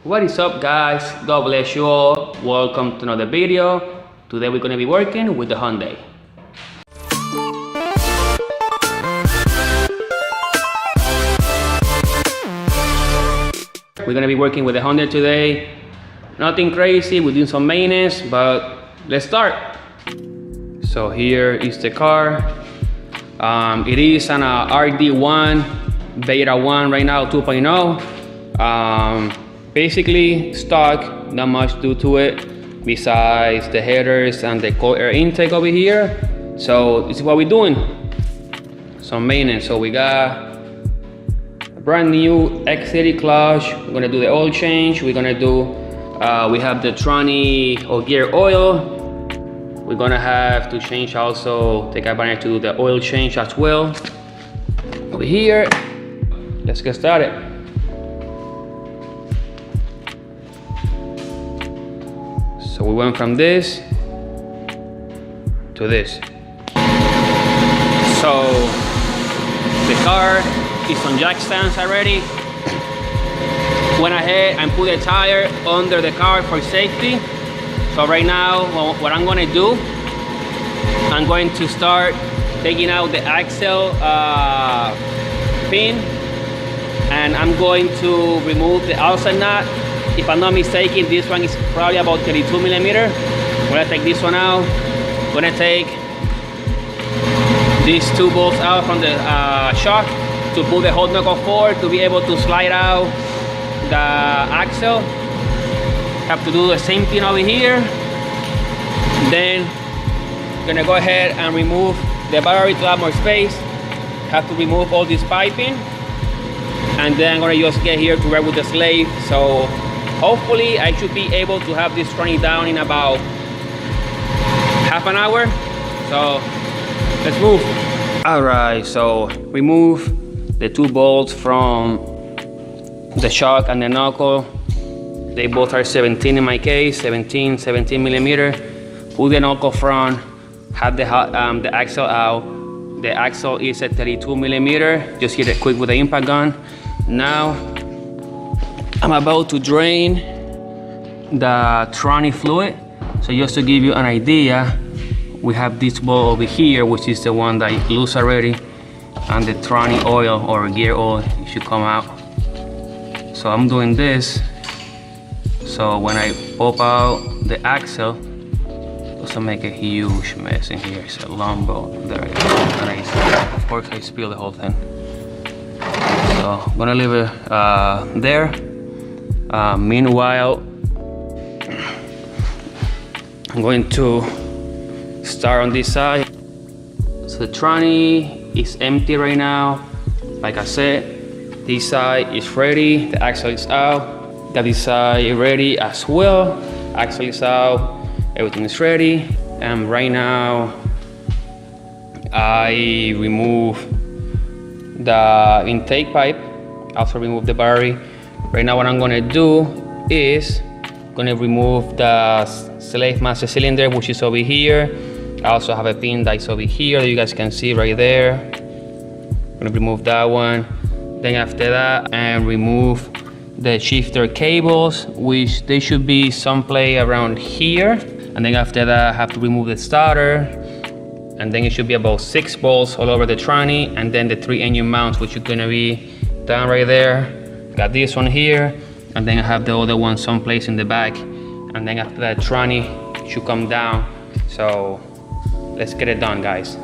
What is up, guys? God bless you all. Welcome to another video. Today we're going to be working with the Hyundai. We're going to be working with the Hyundai today. Nothing crazy, we're doing some maintenance, but let's start. So here is the car. It is an RD1 Beta 1 right now, 2.0. Basically stock, not much due to it besides the headers and the cold air intake over here. So this is what we're doing, some maintenance. So we got a brand new X80 clutch. We're gonna do the oil change. We're gonna do we have the tranny or gear oil. We're gonna have to change also, take advantage to do the oil change as well. Over here, let's get started. So we went from this to this. So the car is on jack stands already. Went ahead and put a tire under the car for safety. So right now, what I'm gonna do, I'm going to start taking out the axle pin, and I'm going to remove the outside nut. If I'm not mistaken, this one is probably about 32 millimeter. I'm gonna take this one out. I'm gonna take these two bolts out from the shock to pull the whole knuckle forward to be able to slide out the axle. Have to do the same thing over here. Then gonna go ahead and remove the battery to have more space. Have to remove all this piping, and then I'm gonna just get here to work with the slave. So hopefully I should be able to have this running down in about half an hour. So let's move. All right, so remove the two bolts from the shock and the knuckle. They both are 17 in my case, 17 millimeter. Pull the knuckle front, have the axle out. The axle is at 32 millimeter. Just hit it quick with the impact gun. Now I'm about to drain the tranny fluid. So just to give you an idea, we have this bowl over here, which is the one that is loose already, and the tranny oil or gear oil should come out. So I'm doing this. So when I pop out the axle, it doesn't make a huge mess in here. It's a long bowl. There it is. Nice. Of course, I spilled the whole thing. So I'm gonna leave it there. Meanwhile, I'm going to start on this side. So the tranny is empty right now. Like I said, this side is ready. The axle is out. Got this side ready as well. Axle is out. Everything is ready. And right now, I remove the intake pipe. Also remove the battery. Right now what I'm gonna do is gonna remove the slave master cylinder, which is over here. I also have a pin that's over here that you guys can see right there. I'm gonna remove that one. Then after that, and remove the shifter cables, which they should be someplace around here. And then after that, I have to remove the starter. And then it should be about 6 bolts all over the tranny, and then the 3 engine mounts, which are gonna be down right there. Got this one here, and then I have the other one someplace in the back. And then after that, tranny should come down. So let's get it done, guys.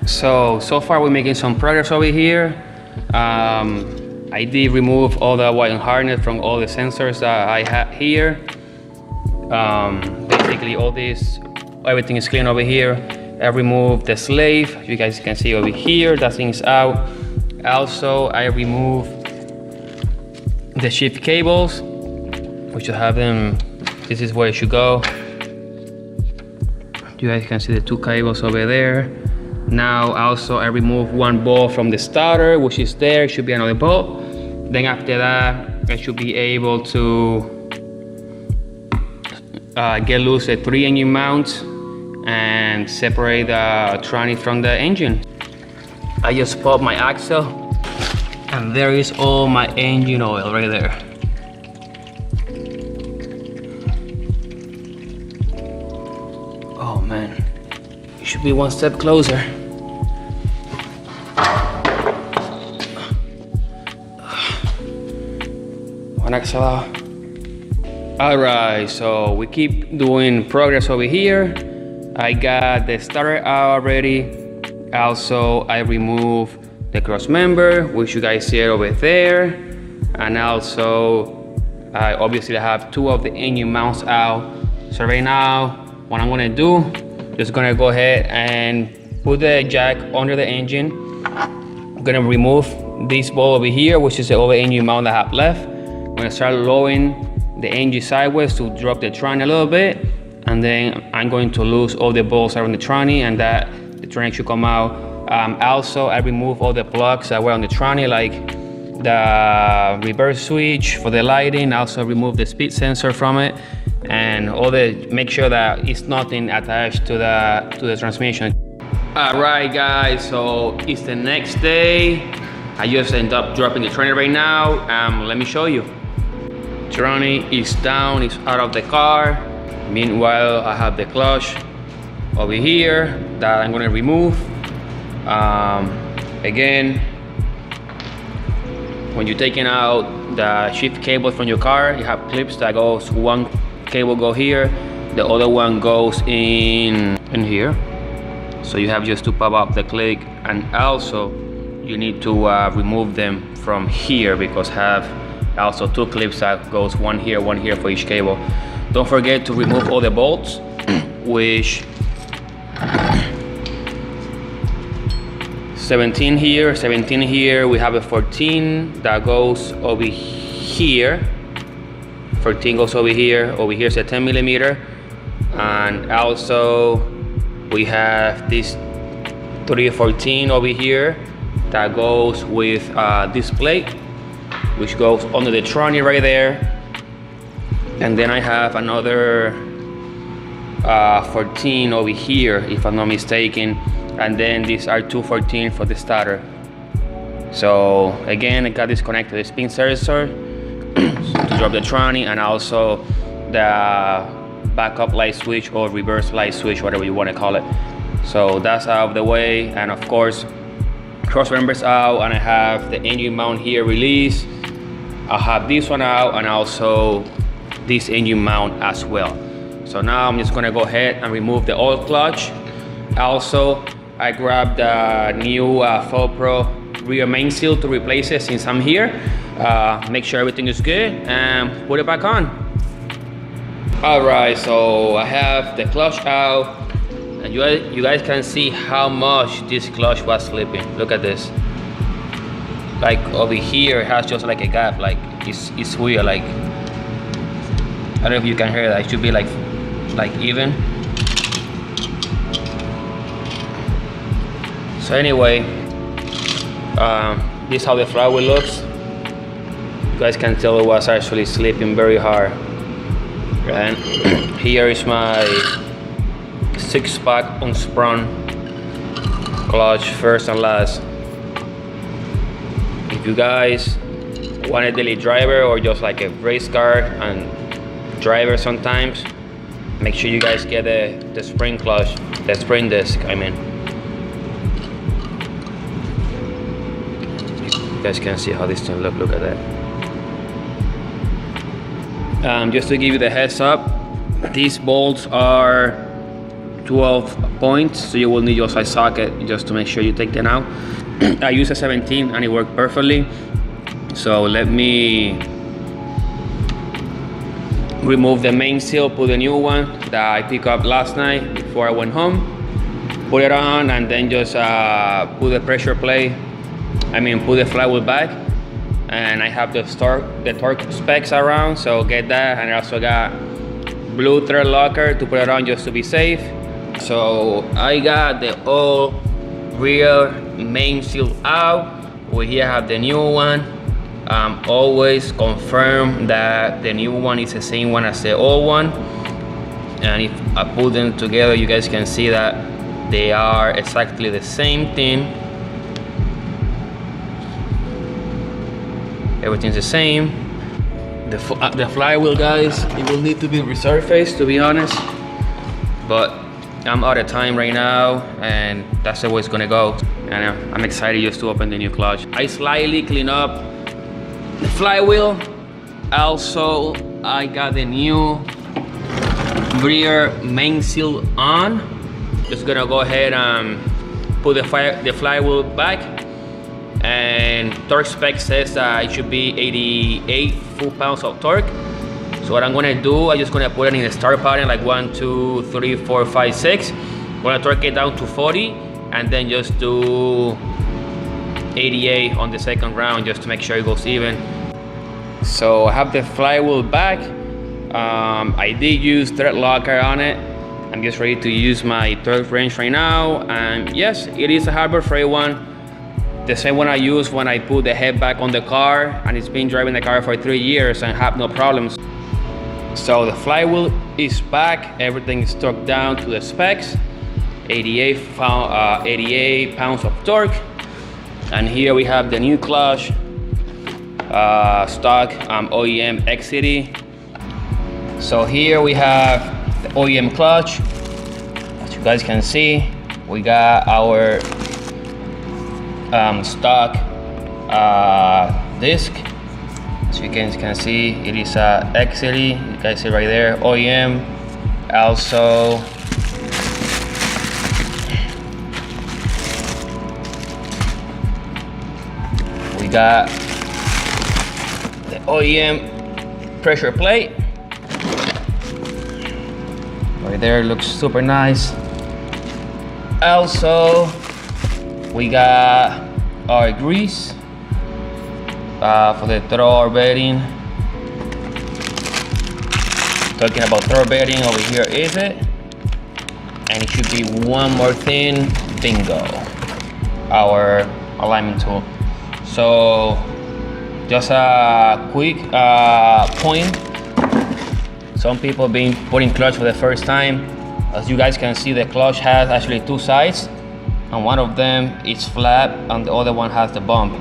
So far we're making some progress over here. I did remove all the wiring harness from all the sensors that I had here. Basically all this, everything is clean over here. I removed the slave, you guys can see over here, that thing's out. Also, I removed the shift cables, we should have them, this is where it should go. You guys can see the 2 cables over there. Now also I removed 1 bolt from the starter, which is there, it should be another bolt. Then after that, I should be able to get loose the 3 engine mounts and separate the tranny from the engine. I just popped my axle, and there is all my engine oil right there. Oh man, you should be one step closer. Alright, so we keep doing progress over here. I got the starter out already. Also, I removed the cross member, which you guys see over there. And also, I obviously have two of the engine mounts out. So right now, what I'm gonna do, just gonna go ahead and put the jack under the engine. I'm gonna remove this ball over here, which is the other engine mount that I have left. I'm gonna start lowering the engine sideways to drop the tranny a little bit, and then I'm going to lose all the bolts around the tranny, and that the tranny should come out. Also, I remove all the plugs that were on the tranny, like the reverse switch for the lighting. Also remove the speed sensor from it, and make sure that it's nothing attached to the transmission. All right, guys. So it's the next day. I just end up dropping the tranny right now. Let me show you. Tranny is down, it's out of the car. Meanwhile, I have the clutch over here that I'm gonna remove. Again, when you're taking out the shift cable from your car, you have clips that goes, one cable go here, the other one goes in here. So you have just to pop up the clip, and also you need to remove them from here because have also two clips that goes one here for each cable. Don't forget to remove all the bolts, which 17 here, we have a 14 that goes over here. 14 goes over here is a 10 millimeter. And also we have this 314 over here that goes with this plate, which goes under the tranny right there. And then I have another 14 over here, if I'm not mistaken. And then these are 214 for the starter. So again, I got this connected to the spin sensor to drop the tranny, and also the backup light switch or reverse light switch, whatever you want to call it. So that's out of the way, and of course, cross members out, and I have the engine mount here released. I have this one out, and also this engine mount as well. So now I'm just gonna go ahead and remove the oil clutch. Also, I grabbed the new Fall Pro rear main seal to replace it since I'm here. Make sure everything is good and put it back on. All right, so I have the clutch out, and you guys can see how much this clutch was slipping. Look at this. Like over here, it has just like a gap. Like it's weird. Like I don't know if you can hear that. It should be like even. So anyway, this is how the flywheel looks. You guys can tell it was actually slipping very hard. And here is my 6-pack unsprung clutch, first and last. If you guys want a daily driver or just like a race car and driver sometimes, make sure you guys get the spring clutch, the spring disc, I mean. You guys can see how this thing look at that. Just to give you the heads up, these bolts are 12 points, so you will need your size socket just to make sure you take them out. I use a 17 and it worked perfectly. So let me remove the main seal, put a new one that I picked up last night before I went home, put it on, and then just put the pressure plate, put the flywheel back. And I have the torque specs around, so get that. And I also got blue thread locker to put it on just to be safe. So I got the old rear main seal out. We here have the new one. Always confirm that the new one is the same one as the old one. And if I put them together, you guys can see that they are exactly the same thing. Everything's the same. The flywheel, guys, it will need to be resurfaced, to be honest. But I'm out of time right now, and that's the way it's gonna go. And I'm excited just to open the new clutch. I slightly clean up the flywheel. Also, I got the new rear main seal on. Just gonna go ahead and put the flywheel back. And torque spec says that it should be 88 foot-pounds of torque. So what I'm gonna do, I'm just gonna put it in the start pattern, like 1, 2, 3, 4, 5, 6. I'm gonna torque it down to 40, and then just do 88 on the second round, just to make sure it goes even. So I have the flywheel back. I did use thread locker on it. I'm just ready to use my torque wrench right now. And yes, it is a Harbor Freight one. The same one I use when I put the head back on the car, and it's been driving the car for 3 years and have no problems. So the flywheel is back, everything is torqued down to the specs, 88 pounds of torque. And here we have the new clutch, stock OEM X-City. So here we have the OEM clutch. As you guys can see, we got our stock disc. As you can see, it is a X-City. You guys see right there, OEM. Also, we got the OEM pressure plate. Right there, looks super nice. Also, we got our grease for the throw bedding. Talking about throw bedding, over here is it. And it should be one more thing, bingo, our alignment tool. So just a quick point. Some people have been putting clutch for the first time. As you guys can see, the clutch has actually 2 sides, and one of them is flat and the other one has the bump.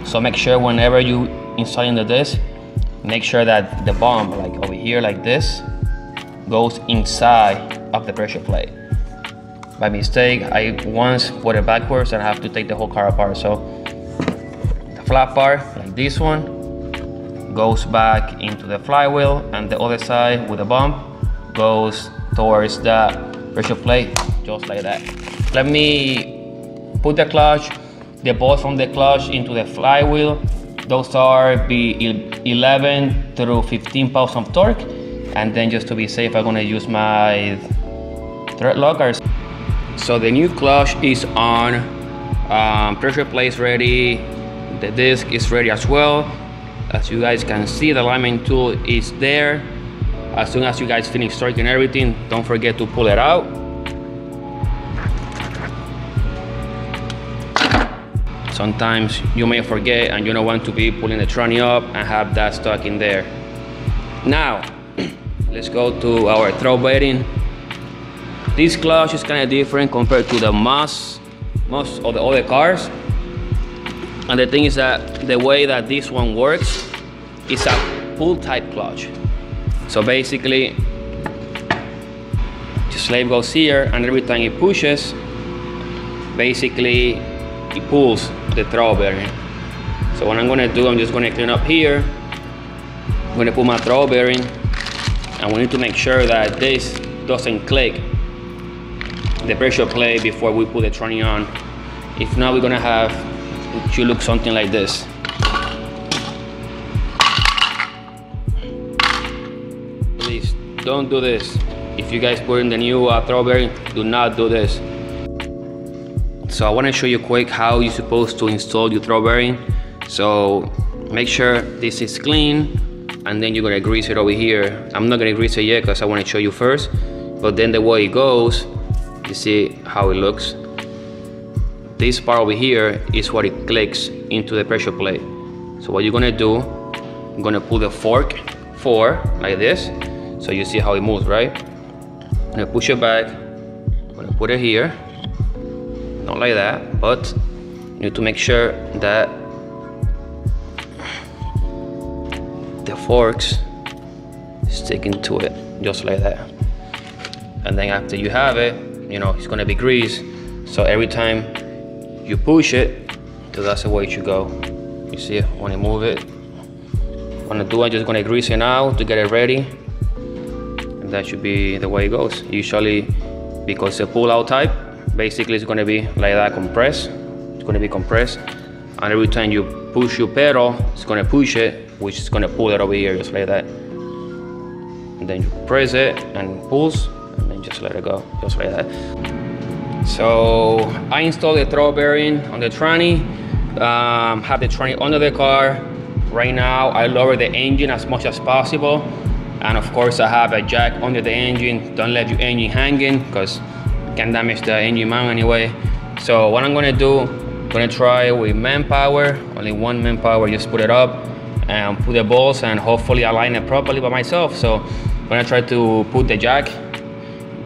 So make sure whenever you installing the disc, make sure that the bump, like over here like this, goes inside of the pressure plate. By mistake, I once put it backwards and I have to take the whole car apart. So the flat part, like this one, goes back into the flywheel, and the other side with the bump goes towards the pressure plate, just like that. Let me put the clutch, the bolts from the clutch into the flywheel. Those are be 11 through 15 pounds of torque. And then just to be safe, I'm gonna use my thread lockers. So the new clutch is on, pressure plate ready, the disc is ready as well. As you guys can see, the alignment tool is there. As soon as you guys finish torquing everything, don't forget to pull it out. Sometimes you may forget and you don't want to be pulling the tranny up and have that stuck in there. Now, let's go to our throw bedding. This clutch is kind of different compared to the most of the other cars. And the thing is that the way that this one works is a pull type clutch. So basically, the slave goes here, and every time it pushes, basically it pulls the throw bearing. So what I'm gonna do, I'm just gonna clean up here. I'm gonna put my throw bearing, and we need to make sure that this doesn't click the pressure plate before we put the tranny on. If not, we're gonna have it should look something like this. Please don't do this. If you guys put in the new throw bearing, do not do this. So I want to show you quick how you're supposed to install your throw bearing. So make sure this is clean, and then you're gonna grease it over here. I'm not gonna grease it yet because I want to show you first, but then the way it goes, you see how it looks. This part over here is what it clicks into the pressure plate. So what you're gonna do, I'm gonna pull the fork forward like this, so you see how it moves, right? I'm gonna push it back, I'm gonna put it here, not like that, but you need to make sure that the forks stick into it, just like that. And then after you have it, you know, it's gonna be grease. So every time you push it, so that's the way it should go. You see it when you move it. When I do, I'm just gonna grease it now to get it ready. And that should be the way it goes. Usually, because the pull-out type, basically it's gonna be like that, compressed. It's gonna be compressed. And every time you push your pedal, it's gonna push it, which is gonna pull it over here, just like that. And then you press it and pulls, and then just let it go, just like that. So I installed the throw bearing on the tranny, have the tranny under the car. Right now, I lower the engine as much as possible. And of course, I have a jack under the engine. Don't let your engine hanging, because it can damage the engine mount anyway. So what I'm gonna do, I'm gonna try with manpower, only one manpower, just put it up and put the balls and hopefully align it properly by myself. So I'm gonna try to put the jack,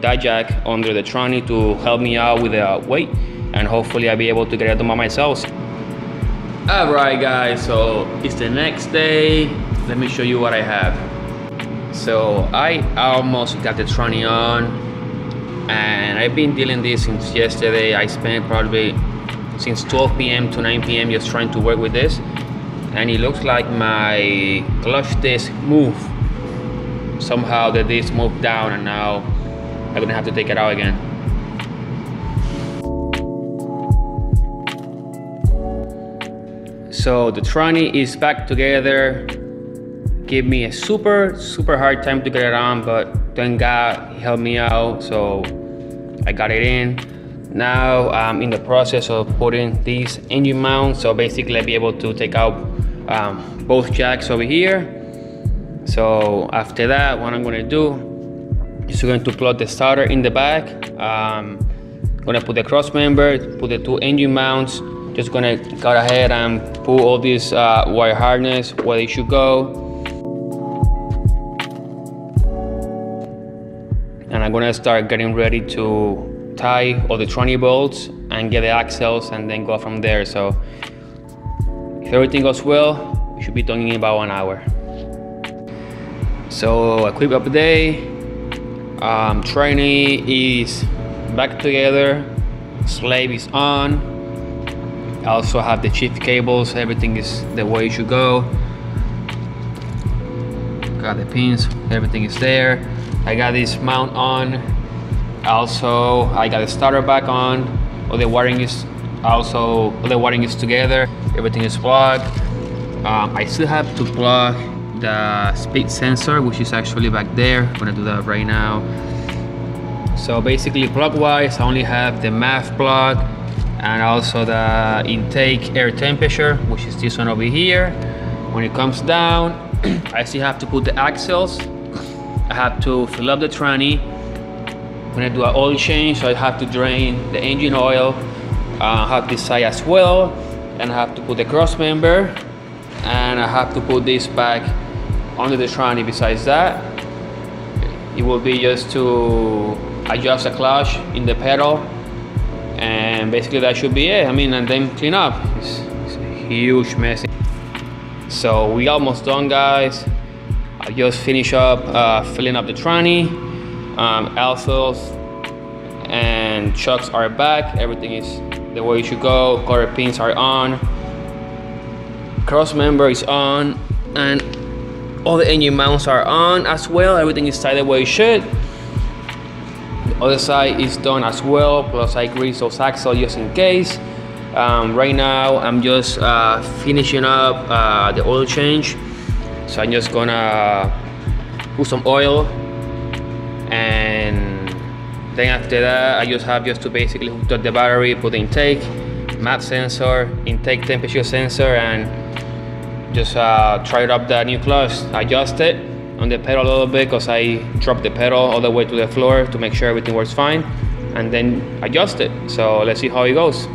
that jack under the tranny to help me out with the weight, and hopefully I'll be able to get it done by myself. All right guys, so it's the next day. Let me show you what I have. So I almost got the tranny on, and I've been dealing this since yesterday. I spent probably since 12 p.m. to 9 p.m. just trying to work with this, and it looks like my clutch disc moved. Somehow the disc moved down, and now I'm gonna have to take it out again. So the tranny is back together. Gave me a super hard time to get it on, but thank God he helped me out, so I got it in. Now I'm in the process of putting these engine mounts, so basically I'll be able to take out both jacks over here. So after that, what I'm gonna do is going to plug the starter in the back. Gonna put the cross member, put the two engine mounts. Just gonna go ahead and pull all these wire harness where they should go. And I'm gonna start getting ready to tie all the tranny bolts and get the axles and then go from there. So if everything goes well, we should be done in about 1 hour. So a quick update. Tranny is back together, slave is on. I also have the shift cables, everything is the way it should go. Got the pins, everything is there. I got this mount on. Also, I got the starter back on. All the wiring is together. Everything is plugged. I still have to plug the speed sensor, which is actually back there. I'm gonna do that right now. So basically, plug-wise, I only have the MAF plug and also the intake air temperature, which is this one over here. When it comes down, I still have to put the axles. I have to fill up the tranny. When I do an oil change, so I have to drain the engine oil. I have this side as well, and I have to put the cross member, and I have to put this back under the tranny. Besides that, it will be just to adjust the clutch in the pedal, and basically that should be it. I mean, and then clean up. It's a huge mess. So we almost done, guys. I just finished up filling up the tranny. Axles and shocks are back. Everything is the way it should go. Quarter pins are on. Cross member is on, and all the engine mounts are on as well. Everything is tied the way it should. The other side is done as well. Plus I grease those axles just in case. Right now I'm just finishing up the oil change. So I'm just gonna put some oil, and then after that I just have to basically hook up the battery, put the intake, map sensor, intake temperature sensor, and just try it up the new clutch. Adjust it on the pedal a little bit because I dropped the pedal all the way to the floor to make sure everything works fine, and then adjust it. So let's see how it goes.